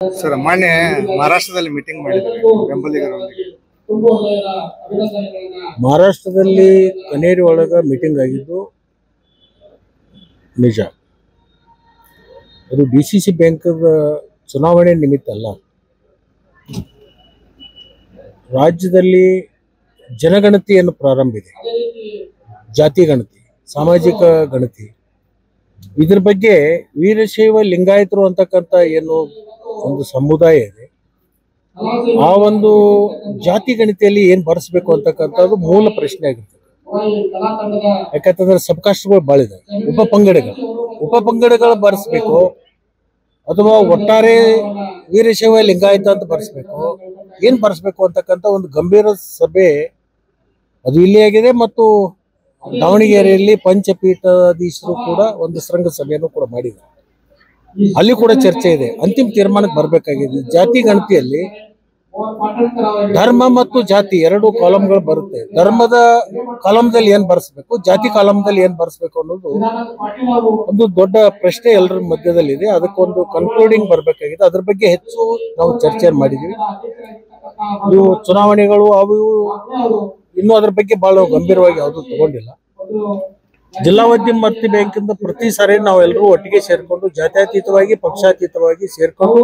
Sir ಮೊನ್ನೆ ಮಹಾರಾಷ್ಟ್ರದಲ್ಲಿ meeting ಮಾಡಿದ್ದಾರೆ ಬೆಂಬಲಿಗರೊಂದಿಗೆ. ಮಹಾರಾಷ್ಟ್ರದಲ್ಲಿ ಕನೇರಿ ಒಳಗ ಮೀಟಿಂಗ್ ಆಗಿದ್ದು ನಿಜ. ಅದು DCC ಬ್ಯಾಂಕದ ಚುನಾವಣೆ ನಿಮಿತ್ತ ಅಲ್ಲ. ರಾಜ್ಯದಲ್ಲಿ ಜನಗಣತಿಯನ್ನು ಪ್ರಾರಂಭ ಇದೆ, ಜಾತಿ ಗಣತಿ, ಸಾಮಾಜಿಕ ಗಣತಿ. ಇದ್ರ ಬಗ್ಗೆ ವೀರಶೈವ ಲಿಂಗಾಯತರು ಅಂತಕ್ಕಂಥ ಏನು ಒಂದು ಸಮುದಾಯ ಇದೆ, ಆ ಒಂದು ಜಾತಿ ಗಣತಿಯಲ್ಲಿ ಏನ್ ಬರೆಸಬೇಕು ಅಂತಕ್ಕಂಥದ್ದು ಮೂಲ ಪ್ರಶ್ನೆ ಆಗಿರ್ತದೆ. ಯಾಕಂತಂದ್ರೆ ಸಬ್ಕಾಸ್ಟ್ಗಳು ಭಾಳ ಇದೆ, ಉಪಪಂಗಡಗಳು ಬರೆಸ್ಬೇಕು ಅಥವಾ ಒಟ್ಟಾರೆ ವೀರಶೈವ ಲಿಂಗಾಯತ ಅಂತ ಬರೆಸ್ಬೇಕು, ಏನ್ ಬರೆಸ್ಬೇಕು ಅಂತಕ್ಕಂಥ ಒಂದು ಗಂಭೀರ ಸಭೆ ಅದು ಇಲ್ಲಿ ಆಗಿದೆ. ಮತ್ತು ದಾವಣಗೆರೆಯಲ್ಲಿ ಪಂಚಪೀಠಾಧೀಶರು ಕೂಡ ಒಂದು ಶೃಂಗ ಸಭೆಯನ್ನು ಕೂಡ ಮಾಡಿದ್ದಾರೆ. ಅಲ್ಲಿ ಕೂಡ ಚರ್ಚೆ ಇದೆ, ಅಂತಿಮ ತೀರ್ಮಾನಕ್ಕೆ ಬರಬೇಕಾಗಿದೆ. ಜಾತಿ ಗಣತಿಯಲ್ಲಿ ಧರ್ಮ ಮತ್ತು ಜಾತಿ ಎರಡು ಕಾಲಂಗಳು ಬರುತ್ತೆ. ಧರ್ಮದ ಕಾಲಂದಲ್ಲಿ ಏನ್ ಬರೆಸ್ಬೇಕು, ಜಾತಿ ಕಾಲಂದಲ್ಲಿ ಏನ್ ಬರೆಸ್ಬೇಕು ಅನ್ನೋದು ಒಂದು ದೊಡ್ಡ ಪ್ರಶ್ನೆ ಎಲ್ಲರ ಮಧ್ಯದಲ್ಲಿದೆ. ಅದಕ್ಕೊಂದು ಕನ್ಕ್ಲೂಡಿಂಗ್ ಬರಬೇಕಾಗಿದೆ. ಅದ್ರ ಬಗ್ಗೆ ಹೆಚ್ಚು ನಾವು ಚರ್ಚೆ ಮಾಡಿದೀವಿ. ಇವು ಚುನಾವಣೆಗಳು ಅವು ಇನ್ನೂ ಅದ್ರ ಬಗ್ಗೆ ಬಹಳ ಗಂಭೀರವಾಗಿ ಯಾವುದು ತಗೊಂಡಿಲ್ಲ. ಜಿಲ್ಲಾ ಮಧ್ಯಮವರ್ತಿ ಬ್ಯಾಂಕಿಂದ ಪ್ರತಿ ಸಾರಿ ನಾವೆಲ್ಲರೂ ಒಟ್ಟಿಗೆ ಸೇರ್ಕೊಂಡು ಜಾತ್ಯತೀತವಾಗಿ ಪಕ್ಷಾತೀತವಾಗಿ ಸೇರ್ಕೊಂಡು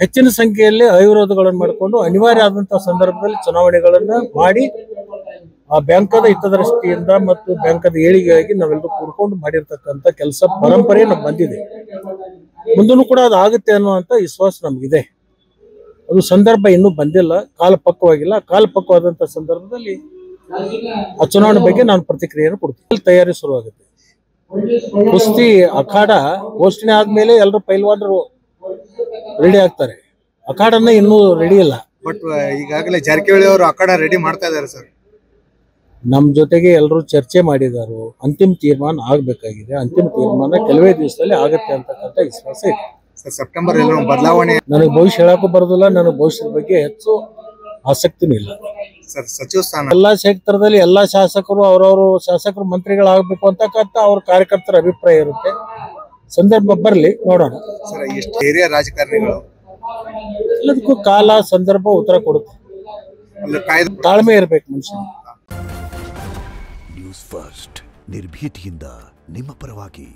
ಹೆಚ್ಚಿನ ಸಂಖ್ಯೆಯಲ್ಲಿ ಅವಿರೋಧಗಳನ್ನು ಮಾಡಿಕೊಂಡು ಅನಿವಾರ್ಯ ಆದಂತಹ ಸಂದರ್ಭದಲ್ಲಿ ಚುನಾವಣೆಗಳನ್ನ ಮಾಡಿ ಆ ಬ್ಯಾಂಕದ ಹಿತದೃಷ್ಟಿಯಿಂದ ಮತ್ತು ಬ್ಯಾಂಕದ ಏಳಿಗೆಯಾಗಿ ನಾವೆಲ್ಲರೂ ಕೂಡ್ಕೊಂಡು ಮಾಡಿರ್ತಕ್ಕಂಥ ಕೆಲಸ ಪರಂಪರೆ ನಮ್ಗೆ ಬಂದಿದೆ. ಮುಂದೂ ಕೂಡ ಅದು ಆಗುತ್ತೆ ಅನ್ನುವಂಥ ವಿಶ್ವಾಸ ನಮಗಿದೆ. ಅದು ಸಂದರ್ಭ ಇನ್ನೂ ಬಂದಿಲ್ಲ, ಕಾಲ ಪಕ್ವವಾಗಿಲ್ಲ. ಕಾಲ ಪಕ್ವವಾದಂಥ ಸಂದರ್ಭದಲ್ಲಿ ಆ ಚುನಾವಣೆ ಬಗ್ಗೆ ನಾನು ಪ್ರತಿಕ್ರಿಯೆಯನ್ನು ಕೊಡ್ತೀನಿ. ತಯಾರಿ ಶುರುವಾಗುತ್ತೆ. ಕುಸ್ತಿ ಅಖಾಡ ಘೋಷಣೆ ಆದ್ಮೇಲೆ ಎಲ್ಲರೂ ಪೈಲ್ವಾನರು ರೆಡಿ ಆಗ್ತಾರೆ. ಅಖಾಡನ್ನ ಇನ್ನೂ ರೆಡಿ ಇಲ್ಲ. ಬಟ್ ಈಗಾಗಲೇ ಜಾರಕಿಹೊಳಿ ಅವರು ಅಖಾಡ ರೆಡಿ ಮಾಡ್ತಾ ಇದ್ದಾರೆ ಸರ್. ನಮ್ಮ ಜೊತೆಗೆ ಎಲ್ಲರೂ ಚರ್ಚೆ ಮಾಡಿದಾರು. ಅಂತಿಮ ತೀರ್ಮಾನ ಆಗ್ಬೇಕಾಗಿದೆ. ಅಂತಿಮ ತೀರ್ಮಾನ ಕೆಲವೇ ದಿವಸದಲ್ಲಿ ಆಗುತ್ತೆ ಅಂತಕ್ಕಂಥ ವಿಶ್ವಾಸ ಇದೆ ಸರ್. ಸೆಪ್ಟೆಂಬರ್ ಎಲ್ಲ ಬದಲಾವಣೆ ನನಗೆ ಭವಿಷ್ಯ ಹೇಳಕ್ಕೂ ಬರೋದಿಲ್ಲ. ನನಗೆ ಭವಿಷ್ಯದ ಬಗ್ಗೆ ಹೆಚ್ಚು ಆಸಕ್ತಿನೂ ಇಲ್ಲ ಸರ್. ಸಚಿವ ಸ್ಥಾನ ಎಲ್ಲಾ ಕ್ಷೇತ್ರದಲ್ಲಿ ಎಲ್ಲಾ ಶಾಸಕರು ಅವರವರು ಶಾಸಕರು ಮಂತ್ರಿಗಳಾಗಬೇಕು ಅಂತಕ್ಕಂಥ ಅವ್ರ ಕಾರ್ಯಕರ್ತರ ಅಭಿಪ್ರಾಯ ಇರುತ್ತೆ. ಸಂದರ್ಭ ಬರಲಿ, ನೋಡೋಣ ಸರ್. ಎಷ್ಟು ಹಿರಿಯ ರಾಜಕಾರಣಿಗಳು ಎಲ್ಲದಕ್ಕೂ ಕಾಲ ಸಂದರ್ಭ ಉತ್ತರ ಕೊಡುತ್ತೆ. ತಾಳ್ಮೆ ಇರಬೇಕು ಮನುಷ್ಯ. ನ್ಯೂಸ್ ಫಸ್ಟ್ ನಿರ್ಭೀತಿಯಿಂದ ನಿಮ್ಮ ಪರವಾಗಿ.